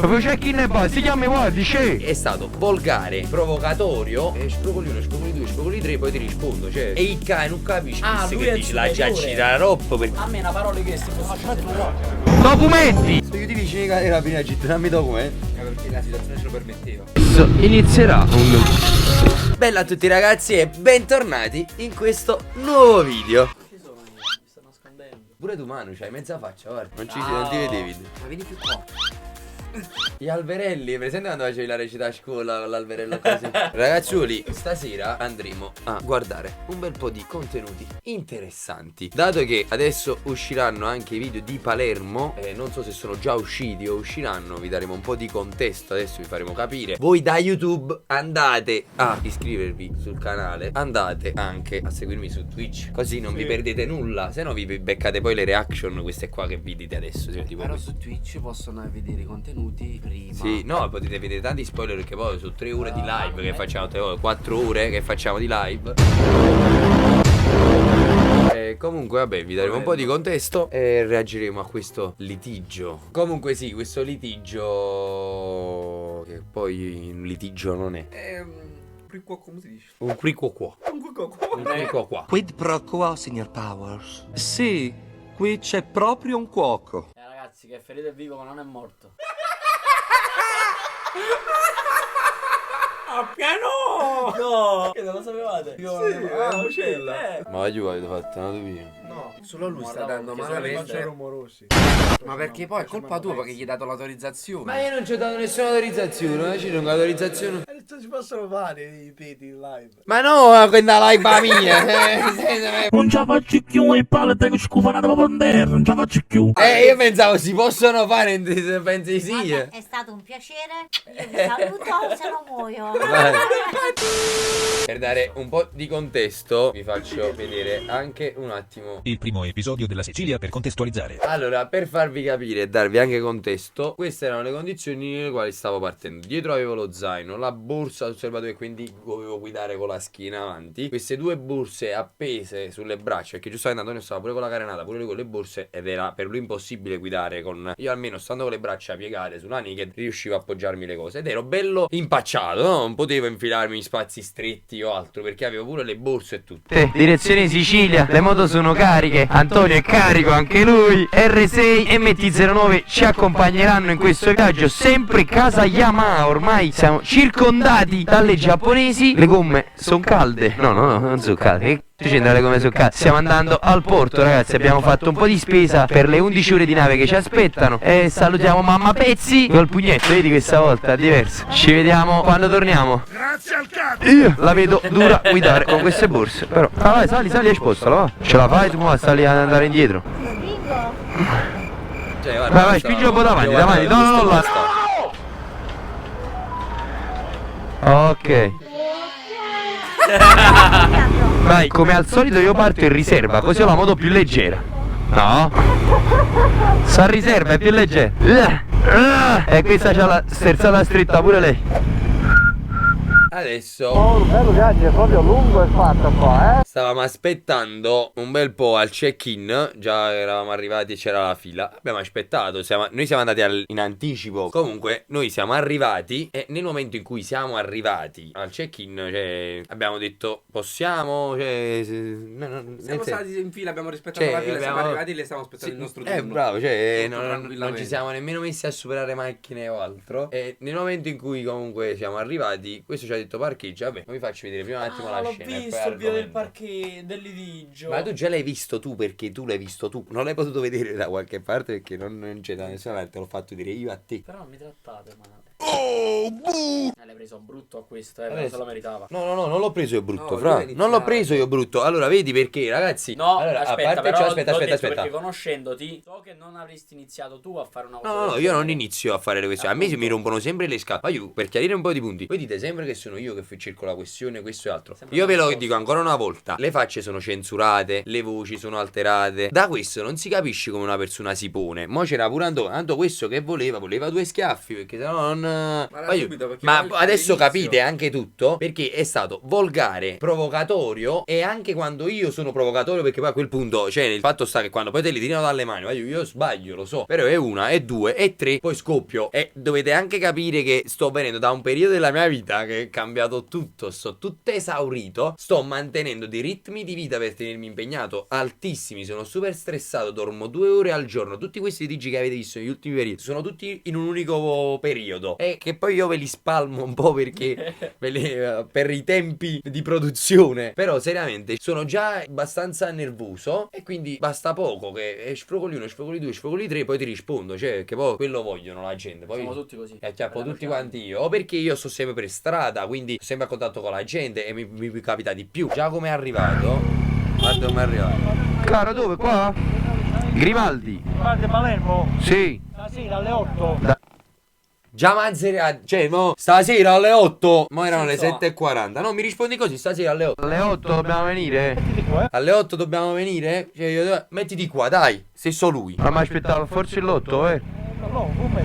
Proprio check-in e basta, si chiama guardi, c'è. È stato volgare, provocatorio. E spropoli 1, spropoli 2, spropoli 3, poi ti rispondo, cioè. E il cane non capisce. lui che è il dici la superiore. giacita troppo perché. A me una parola che si può Documenti. Se io ti vicini ai carabinieri, dammi documenti. Perché la situazione ce lo permetteva. Adesso inizierà un... Bella a tutti ragazzi e bentornati in questo nuovo video. Ci sono io, mi sto nascondendo. Pure tu Manu, c'hai mezza faccia, guarda. Non ti vedevi. Ma vieni più qua. Gli alberelli, presente quando facevi la recita a scuola con l'alberello così? Ragazzuoli, stasera andremo a guardare un bel po' di contenuti interessanti. Dato che adesso usciranno anche i video di Palermo, non so se sono già usciti o usciranno, vi daremo un po' di contesto, adesso vi faremo capire. Voi da YouTube andate a iscrivervi sul canale, andate anche a seguirmi su Twitch, così non vi perdete nulla, se no vi beccate poi le reaction, queste qua che vi dite adesso. Tipo Però su Twitch possono vedere i contenuti prima. sì, no, potete vedere tanti spoiler perché poi su 3 ore di live che facciamo, 3 ore, 4 ore che facciamo di live. Comunque vabbè, vi daremo un po' di contesto e reagiremo a questo litigio. Comunque sì, questo litigio che poi un litigio non è. Come si dice? Un quiquo. Un quiquo qua. Quid pro quo, signor Powers? Sì, qui c'è proprio un cuoco. Ragazzi, che è ferito e vivo ma non è morto. Piano! No! Che non lo sapevate? Ma io avete fatto una via. No, Solo lui sta dando sono malamente. rumorosi. Ma perché poi è colpa tua perché gli hai dato l'autorizzazione. Ma io non ci ho dato nessuna autorizzazione, ci sono autorizzazione. Non si possono fare i peti in live. Ma no, quella live mia. Non ci faccio più e palle che scufano da bandera, non ci faccio più. Io pensavo si possono fare, pensi di sì. Guarda, è stato un piacere. Io vi saluto, se no muoio. Per dare un po' di contesto vi faccio vedere anche un attimo. Il primo episodio della Sicilia per contestualizzare. Allora, per farvi capire e darvi anche contesto, queste erano le condizioni nelle quali stavo partendo. Dietro avevo lo zaino, la borsa sul serbatoio, quindi dovevo guidare con la schiena avanti. Queste due borse appese sulle braccia, perché giustamente Antonio stava pure con la carenata, pure lui con le borse, ed era per lui impossibile guidare con... Io almeno stando con le braccia piegate sulla naked riuscivo a appoggiarmi le cose ed ero bello impacciato, no? Non potevo infilarmi in spazi stretti o altro perché avevo pure le borse e tutto. Direzione Sicilia, le moto sono cariche, Antonio è carico anche lui, R6 e MT-09 ci accompagneranno in questo viaggio, sempre casa Yamaha, ormai siamo circondati dalle giapponesi, le gomme sono calde, no, non sono calde, che c'entra le gomme sono calde, stiamo andando al porto ragazzi, abbiamo fatto un po' di spesa per le 11 ore di nave che ci aspettano e salutiamo mamma Pezzi col pugnetto, vedi questa volta è diverso, ci vediamo quando torniamo. Grazie al cazzo. Io la vedo dura guidare con queste borse, però vai, sali e spostala, va. Ce la fai tu, ma sta lì ad andare indietro. Cioè, guarda, Vai, spingi un po' davanti, no, là. Ok. Vai, come al solito io parto in riserva, così ho la moto più leggera. No? Sta riserva è più leggera. E questa c'ha la sterzata stretta pure lei. adesso un bello viaggio, è proprio lungo e fatto qua, stavamo aspettando un bel po' al check-in. Già eravamo arrivati e c'era la fila. Abbiamo aspettato, noi siamo andati in anticipo. Comunque noi siamo arrivati e nel momento in cui siamo arrivati al check-in, cioè, abbiamo detto possiamo, cioè, siamo stati in fila, abbiamo rispettato cioè, la fila, siamo arrivati e le stiamo aspettando il nostro turno. Bravo, cioè non ci tranquillamente. siamo nemmeno messi a superare macchine o altro. E nel momento in cui comunque siamo arrivati, questo ci ha detto parcheggia. Vabbè, vi faccio vedere prima un attimo la l'ho scena e poi visto il video del argomento. del litigio. Ma tu già l'hai visto tu, perché tu l'hai visto tu. Non l'hai potuto vedere da qualche parte perché non c'è da nessuna parte. Te l'ho fatto dire io a te. Però non mi trattate male. Oh, l'hai preso brutto a questo, però se lo meritava. No, non l'ho preso io brutto, No, fra. io Non l'ho preso io brutto. Allora, vedi perché, ragazzi? No, allora, aspetta, a parte però ciò, aspetta. perché conoscendoti, so che non avresti iniziato tu a fare una cosa. No, io non inizio a fare le questioni. A me mi rompono sempre le scatole. Ma io, per chiarire un po' di punti, voi dite sempre che sono io che cerco la questione, questo e altro. Sempre Io ve lo nascosto. dico ancora una volta: le facce sono censurate, le voci sono alterate. Da questo non si capisce come una persona si pone. Mo c'era pure Antonio questo che voleva due schiaffi, perché sennò subito, perché ma poi adesso all'inizio- capite anche tutto, perché è stato volgare, provocatorio, e anche quando io sono provocatorio, perché poi a quel punto, cioè, il fatto sta che quando poi te li tirano dalle mani, io sbaglio, lo so, però è una, è due, è tre, poi scoppio. E dovete anche capire che sto venendo da un periodo della mia vita che è cambiato tutto, sto tutto esaurito, sto mantenendo dei ritmi di vita per tenermi impegnato altissimi, sono super stressato, dormo 2 ore al giorno. Tutti questi litigi che avete visto negli ultimi periodi sono tutti in un unico periodo, e che poi io ve li spalmo un po' perché per i tempi di produzione. Però seriamente sono già abbastanza nervoso, e quindi basta poco che sfrogoli uno, sfrogoli due, sfrogoli tre, poi ti rispondo, cioè che poi quello vogliono la gente, poi Siamo tutti così. e acchiappo tutti quanti io, o perché io sto sempre per strada, quindi sto sempre a contatto con la gente e mi capita di più. Già come è arrivato, guarda come è arrivato. Caro, dove? Qua? Grimaldi. Guarda Palermo, Sì. stasera alle 8. Già Manzera, cioè mo stasera alle 8, mo erano le Sì, 7:40. No, mi rispondi così, stasera alle 8. Alle 8 dobbiamo venire? Alle 8 dobbiamo venire? Cioè io, mettiti qua, dai, sei solo lui. Ma mi aspettavo forse l'8, No, come?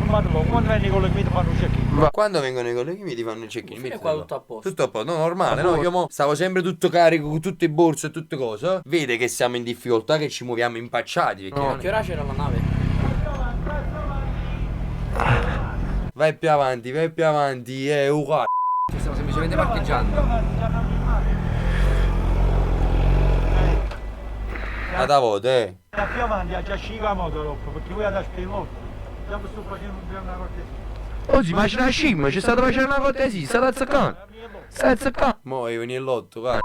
Quando venni con le guide fanno check-in. Quando vengono i colleghi ti fanno il check-in. Fino a qua tutto a posto. Tutto a posto, no, normale, no? Io mo stavo sempre tutto carico con tutte le borse e tutte cose. Vede che siamo in difficoltà, che ci muoviamo impacciati. Perché No. non è- Che ora c'era la nave? Vai più avanti, uguale. Ci stiamo semplicemente parcheggiando. Ma da volte, Da più avanti a Giascica moto dopo, perché voi ad aspettare. Stiamo sto facendo una cortesia. Oggi ma c'è una scimma, ci state facendo una cortesia, state azzeccando. Stai azzeccando. Mo io venire l'8, guarda.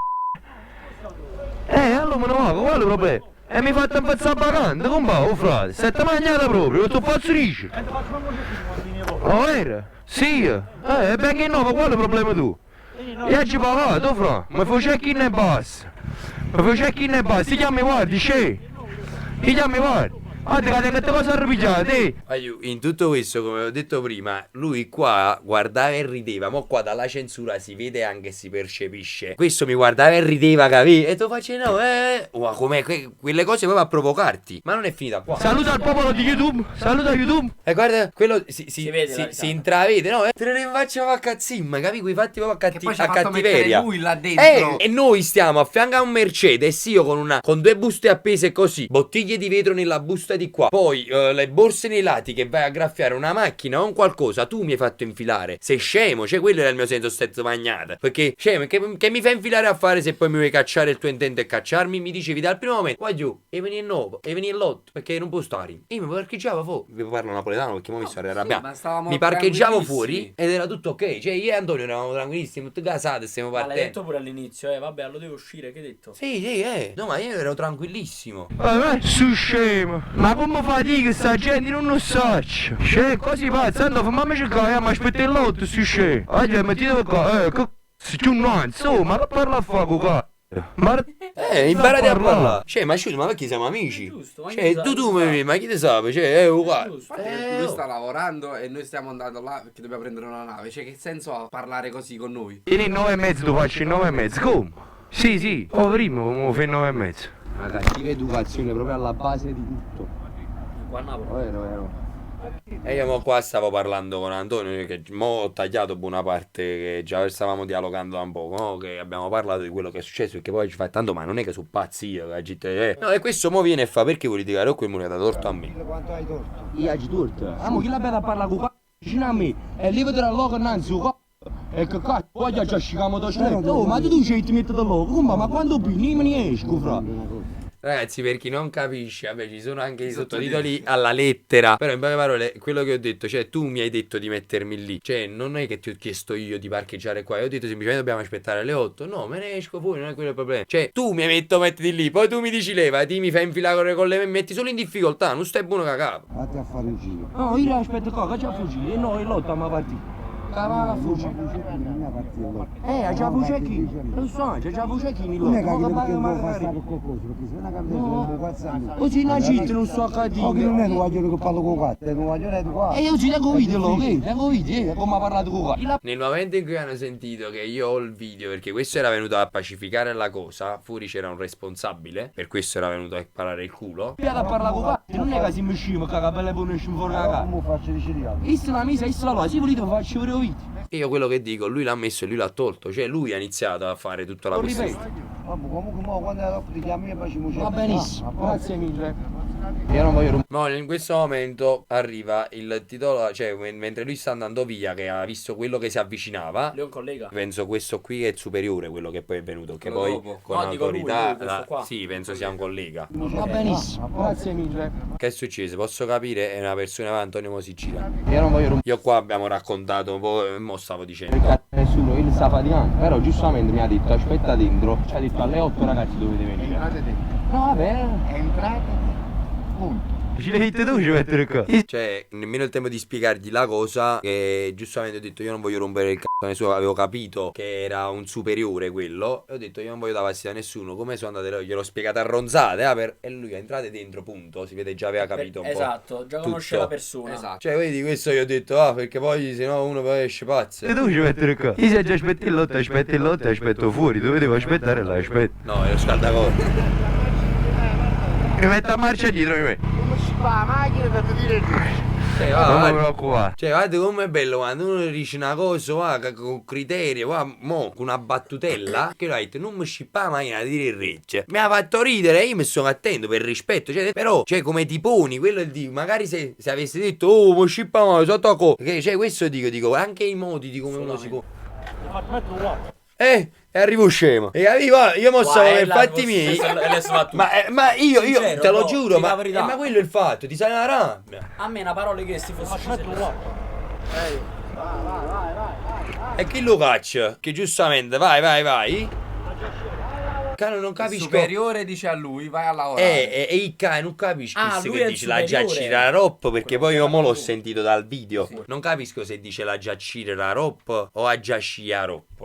Allora me ne vado, qual è il problema? E mi fate impazzare pagando, come va, oh frate? Sette magnata proprio, tu faccio dici. E ti faccio una cortesia quando vieni voi. Oh, era? Sì, ben che no, ma qual è il problema tu? Io oggi pagato, oh fra, mi fai check-in e basta. Mi fai check-in e basta, ti chiami guardi, scè. Ti chiami guardi. Guarda che te cosa arrabbiate, In tutto questo, come ho detto prima, lui qua guardava e rideva. Mo qua dalla censura si vede anche, si percepisce. Questo mi guardava e rideva, capì? E tu facevi no, come quelle cose proprio a provocarti. Ma non è finita qua. Saluta il popolo di YouTube, saluta YouTube. E guarda, quello si vede la risata. si intravede, no? Te ne facciamo a cazzimma, capi? Quei fatti proprio Che poi ci ha a fatto cattiveria. mettere lui là dentro. E noi stiamo a fianco a un Mercedes, io con due buste appese così, bottiglie di vetro nella busta di qua, poi le borse nei lati che vai a graffiare una macchina o un qualcosa, tu mi hai fatto infilare. Sei scemo, cioè quello era il mio senso stezzo magnata. Perché scemo, che mi fai infilare a fare se poi mi vuoi cacciare, il tuo intento è cacciarmi? Mi dicevi dal primo momento, qua giù, e veni il 9, e veni l'8, perché non può stare. Io mi parcheggiavo fuori. Vi parlo napoletano perché mo mi sto arrabbiando. ma stavamo Mi parcheggiavo tranquillissimi. fuori ed era tutto ok. Cioè io e Antonio eravamo tranquillissimi, tutti casati, stiamo Ma l'hai partendo. detto pure all'inizio, vabbè, lo devo uscire, che hai detto? Sì, no, ma io ero tranquillissimo. Su scemo. Ma come fatica sta gente non lo sa. Cioè, così pazzo, andavo, fammi cercare, ma aspetta il lotto, su scemo. Oggi mettete qua, che tu no, insomma, che parla a fuoco qua. Ma Imparate a parlare. Cioè, ma scusa, ma perché siamo amici? Giusto, ma Cioè, chi ma chi te sa? Cioè, è uguale. Giusto. Lui sta lavorando e noi stiamo andando là perché dobbiamo prendere una nave. Cioè, che senso ha parlare così con noi? Vieni 9:30, tu faccio il 9:30, come? Sì, prima come fai 9:30. Una cattiva educazione proprio alla base di tutto. Qua a Napoli. Vero. E io mo qua stavo parlando con Antonio, che mo ho tagliato buona parte che già stavamo dialogando da un po', no? Che abbiamo parlato di quello che è successo, perché poi ci fa tanto, ma non è che sono pazzi io, che la gente No, e questo mo viene e fa, perché vuoi litigare o quel mo ne ha dato torto a me? Quanto hai torto? Io hai torto. Ah, ma chi la bella parla con vicino a me? E lì vedrà il logo innanzi, e che cazzo, poi già scicamo da scritto. Oh, ma tu ci metti da logo, ma quando pini me ne esco, fra. Ragazzi, per chi non capisce, vabbè, ci sono anche i sottotitoli alla lettera. Però in poche parole, quello che ho detto, cioè tu mi hai detto di mettermi lì. Cioè, non è che ti ho chiesto io di parcheggiare qua. Io ho detto semplicemente dobbiamo aspettare alle 8. No, me ne esco fuori, non è quello il problema. Cioè, tu mi hai detto mettiti lì, poi tu mi dici leva, ti mi fai infilare con le metti solo in difficoltà, non stai buono cagato. Vatti a fare un giro. No, io aspetto qua, che c'è a fuggire. No, è lotta, ma parti. Cavava fuci. C'ha fucecchini. Non so, c'ha fucecchini loro. Non è che devo fare qualcosa, perché se non cambia così una città non so a cattiva. Non è che voglio che parlo con gatto, non voglio vedere qua. E io ci tengo video, ok? Tengo video, come ha parlato con gatto. Nel momento in cui hanno sentito che io ho il video, perché questo era venuto a pacificare la cosa, fuori c'era un responsabile, per questo era venuto a parare il culo. Piada a parlare con gatto, non è che si mi scima, che belle buone scima fuori la cara. Come faccio di scegliere? Issa la misa, issa la là, se volete faccio vedere i video. E io quello che dico, lui l'ha messo e lui l'ha tolto, cioè lui ha iniziato a fare tutta la questione. Comunque quando era troppo di chiamare facciamo. Va benissimo, grazie mille. Io non voglio Ma in questo momento arriva il titolo, cioè mentre lui sta andando via, che ha visto quello che si avvicinava. Lui è un collega. Penso questo qui è superiore, quello che poi è venuto, che Quello poi dopo. con No, dico autorità, lui, questo qua. sì, penso sia un collega. Va benissimo, grazie mille. Che è successo? Posso capire, è una persona che Antonio Mosicila. Io non voglio Io qua abbiamo raccontato un po', mo stavo dicendo. nessuno, il sta faticando, però giustamente mi ha detto aspetta dentro, ci ha detto alle 8 ragazzi dovete venire. Entrate dentro. No vabbè, Entrate punto. Ce l'hai detto tu, ci mettere qua. Cioè, nemmeno il tempo di spiegargli la cosa. Che giustamente ho detto io non voglio rompere il cazzo a nessuno. Avevo capito che era un superiore quello. E ho detto io non voglio dare fastidio a nessuno. Come sono andate? Gliel'ho spiegata a ronzate. E lui è entrato dentro, punto. Si vede già aveva capito un po'. Esatto, già conosce la persona. Esatto. Cioè, vedi, questo io ho detto, perché poi se no uno poi esce pazzo. E tu ci mettere qua. Io se già aspetti il lotto, aspetto fuori. Dove devo aspettare là, aspetto. No, è lo scaldacorpo. Mi metto a marcia dietro di me. Come si fa la macchina per dire il giusto? Cioè, Non mi guarda, preoccupare. cioè, guarda com'è bello quando uno dice una cosa, con criterio, mo, con una battutella, che lui ha detto, non mi scippa la macchina a dire il regge. Mi ha fatto ridere, io mi sono attento per rispetto, cioè, però, cioè, come ti poni, quello è il dico, magari se avessi detto, oh, mi scippa la macchina, sotto a co, che, cioè, questo dico, anche i modi di come uno si può. E arrivo scemo. E arriva, io mo stavo per fatti miei. Ma io Sincero, te lo no, giuro, dica ma la verità. quello è il fatto, ti sai la rabbia. A me una parola che si fosse E chi lo caccia? Che giustamente, vai. Cano, non Il capisco. superiore dice a lui vai a lavorare. E il cane non capisco se lui che è il dice la superiore. giaccira ropp, perché poi io mo l'ho sentito dal video. Non capisco se dice la giaccira ropp o a giaccia ropp.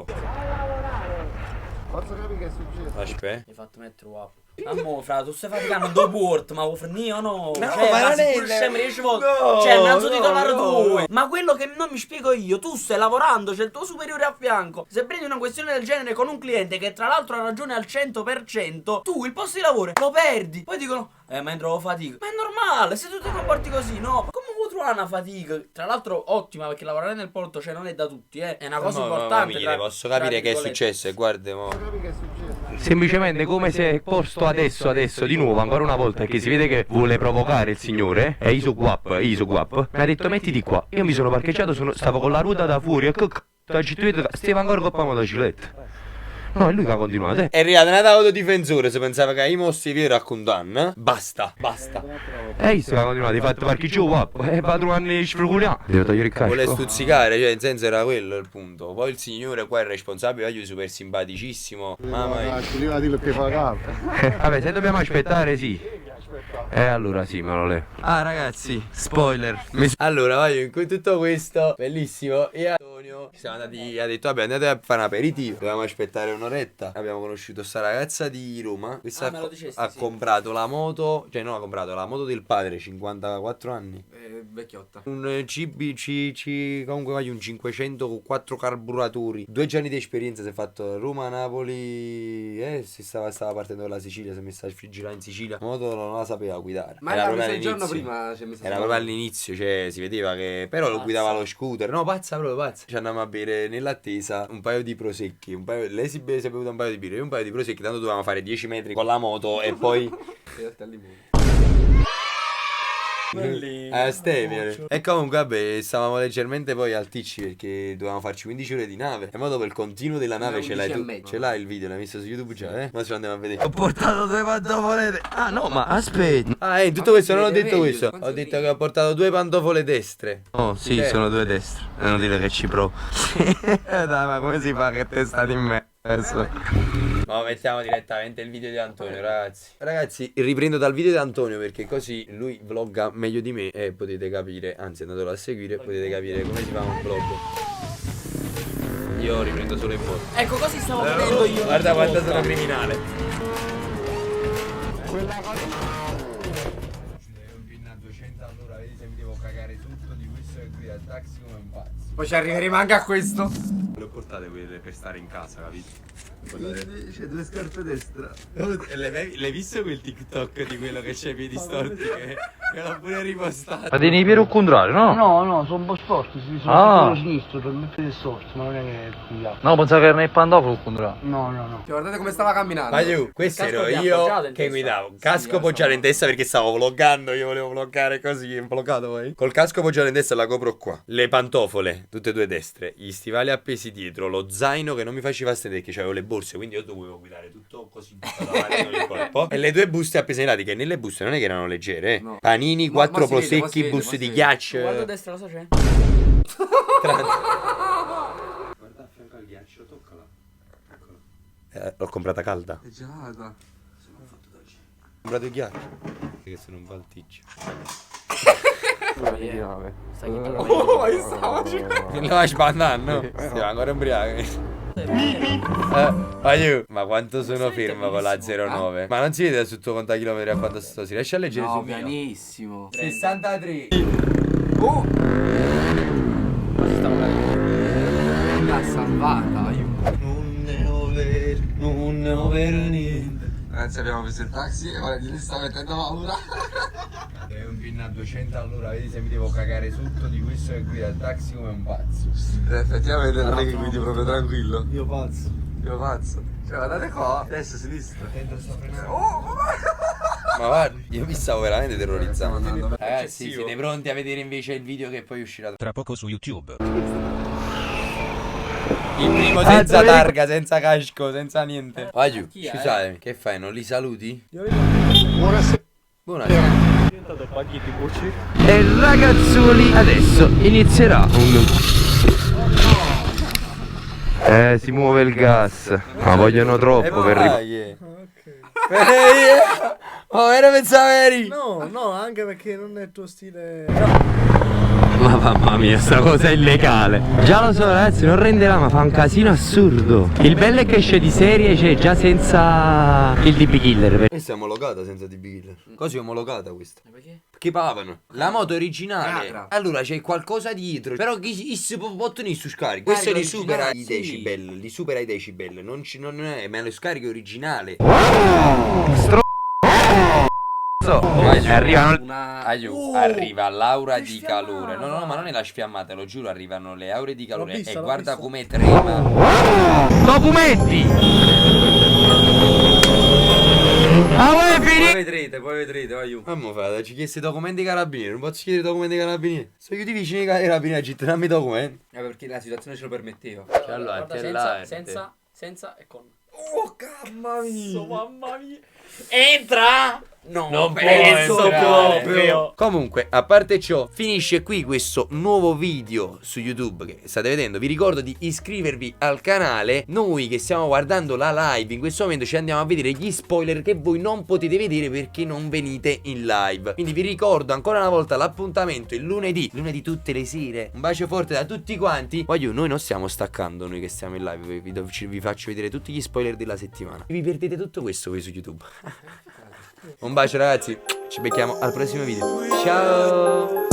Posso capire che è successo? Aspetta. Mi hai fatto mettere up. Ammo, fra, tu stai faticando dopo Word, ma io no. No, cioè, ma non è- pure scemo 10 volte. No, Cioè, innanzitutto no, titolare no. tu. Ma quello che non mi spiego io, tu stai lavorando, c'è il tuo superiore a fianco. Se prendi una questione del genere con un cliente che tra l'altro ha ragione al 100%, tu il posto di lavoro lo perdi. Poi dicono, ma trovo fatica. Ma è normale, se tu ti comporti così, no? Come puoi trovare una fatica? Tra l'altro ottima, perché lavorare nel porto, cioè, non è da tutti, È una cosa importante. Posso capire che è virgolette. successo e guarda mo. Posso capire che è successo? Semplicemente come si è posto adesso di nuovo ancora una volta, che si vede che vuole provocare il signore. E Iso Guap mi ha detto mettiti qua. Io mi sono parcheggiato, stavo con la ruota da fuori e stava ancora con la motocicletta. No, è lui che ha continuato, È arrivato un autodifensore, se pensava che i mostri vi raccontano. Basta. E io stavo continuando, di fatto parcheggio Guap. E padrone sfruguliamo. Devo togliere il Vuole casco. stuzzicare, cioè in senso era quello il punto. Poi il signore qua è responsabile, io super simpaticissimo. Mamma mia. Ci arriva a dire che fa caldo. Vabbè, se dobbiamo aspettare, sì. Allora sì, me lo levo. Ragazzi, spoiler. Allora, vai, con tutto questo, bellissimo. E Antonio ci siamo andati, ha detto, vabbè, andate a fare un aperitivo. Dovevamo aspettare un'oretta. Abbiamo conosciuto sta ragazza di Roma. Questa me lo dicesti, ha sì. comprato la moto, cioè non ha comprato la moto del padre, 54 anni. Vecchiotta. Un CBC, comunque vai un 500 con 4 carburatori. 2 giorni di esperienza, si è fatto Roma-Napoli. Si stava partendo dalla Sicilia, si è messa a friggere in Sicilia. La moto non la sapeva guidare. Ma era era proprio il giorno all'inizio. prima ci ha messo Era proprio all'inizio, cioè si vedeva che. Però lo guidava lo scooter. No, pazza, proprio pazza. Ci andavamo a bere nell'attesa un paio di prosecchi. Lei si è bevuta un paio di birre, io un paio di prosecchi. Tanto dovevamo fare 10 metri con la moto e poi. Stevia. E comunque vabbè, stavamo leggermente poi alticci perché dovevamo farci 15 ore di nave. E mo dopo il continuo della nave ce l'hai tu. Ce l'hai il video, l'hai messo su YouTube già, Ma ce lo andiamo a vedere. Ho portato 2 pantofole. No, ma aspetta. In tutto questo non ho detto questo. Ho detto che ho portato 2 pantofole destre. Oh, sì, sono 2 destre. Non dire che ci provo. Dai, ma come si fa che te state in me? Ma mettiamo direttamente il video di Antonio, ragazzi. Ragazzi, riprendo dal video di Antonio perché così lui vlogga meglio di me e potete capire, anzi andatelo a seguire, potete capire come si fa un vlog. Io riprendo solo in foto. Ecco, così stavo vedendo io. Guarda quanto sono criminale. Poi ci arriveremo anche a questo. Le ho portate quelle per stare in casa, capito? C'è due scarpe destra. L'hai visto quel TikTok di quello che c'ha i piedi storti che l'ha pure ripostato? Ma devi piedi al contrario, no? No, sono un po' storti, sono sinistro per mettere storti, ma non è che è No, pensavo che era nel pantofolo al contrario. No. Guardate come stava camminando. Ma io, questo casco ero che io appoggiato in che testa. guidavo. Casco poggiato in testa perché stavo vloggando. Io volevo vloggare così. Vloggato poi. Col casco poggiato in testa la copro qua. Le pantofole, tutte e due destre. Gli stivali appesi dietro. Lo zaino che non mi faceva stendere perché avevo le borse. Quindi io dovevo guidare tutto così buttato avanti con il corpo. E le due buste appese ai lati, che nelle buste non è che erano leggere. No. Panini, Ma 4 si vede, prosecchi, ma si vede, buste ma si di vede. ghiaccio. Guarda a destra, cosa c'è? Guarda a fianco al ghiaccio, toccala. L'ho comprata calda. È gelata. Ho comprato il ghiaccio. Che sono un balticcio. Oh, io stavo facendo. Non la faccio andare, no? Stiamo ancora ubriachi. Ma quanto sono fermo con la 09? Ma non si vede sul tuo contachilometri a quanto sto? Si riesce a leggere No, sul mio? pianissimo. 63. Oh! L'ha salvata, io. Non ne ho vero niente. Ragazzi, abbiamo preso il taxi e ora gli sta mettendo paura. È un pin a 200 all'ora, vedi se mi devo cagare sotto di questo che guida il taxi come un pazzo. Effettivamente non è che guidi proprio tranquillo. Io pazzo. Io pazzo. Cioè, guardate qua. Destra, sinistra. Ma guarda, io mi stavo veramente terrorizzando. Ragazzi, Eccessivo. siete pronti a vedere invece il video che poi uscirà? Tra poco su YouTube. Il primo senza targa, senza casco, senza niente. Vai giù, scusate, che fai? Non li saluti? Buonasera. Buonasera. E ragazzoli, adesso inizierà un... si muove il gas. Ma vogliono troppo per Oh, era pensaveri! No, anche perché non è il tuo stile. Ma mamma mia, sta cosa è illegale. Già lo so ragazzi, non renderà, ma fa un casino assurdo. Il bello è che esce di serie, cioè già senza il DB Killer. Questa è omologata senza DB Killer. Così è omologata questa. Perché? Che pavano. La moto originale. Catra. Allora c'è qualcosa dietro. Però chi si può ottenere su scarico? Questo li supera i decibel. Li supera i decibel. Non è, ma è lo scarico originale. Arrivano Arriva l'aura di calore. No, ma non è la sfiammata, lo giuro, arrivano le aure di calore. L'ho vista, E l'ho guarda vista. come trema. documenti. Poi vedrete, vai. Mamma fate, ci chieste i documenti carabinieri. Non posso chiedere i documenti carabinieri. Sono io di vicini ai carabinieri a gettarmi i documenti. Perché la situazione ce lo permetteva. Cioè, allora, Guarda, senza e con. Oh, mamma mia. Mamma mia. Entra! No, Non penso può entrare. proprio. Comunque, a parte ciò, finisce qui questo nuovo video su YouTube che state vedendo. Vi ricordo di iscrivervi al canale. Noi che stiamo guardando la live in questo momento ci andiamo a vedere gli spoiler che voi non potete vedere perché non venite in live. Quindi vi ricordo ancora una volta l'appuntamento il lunedì tutte le sere. Un bacio forte da tutti quanti. Voglio, noi non stiamo staccando, noi che stiamo in live. Vi faccio vedere tutti gli spoiler della settimana. Vi perdete tutto questo qui su YouTube. Un bacio ragazzi, ci becchiamo al prossimo video. Ciao.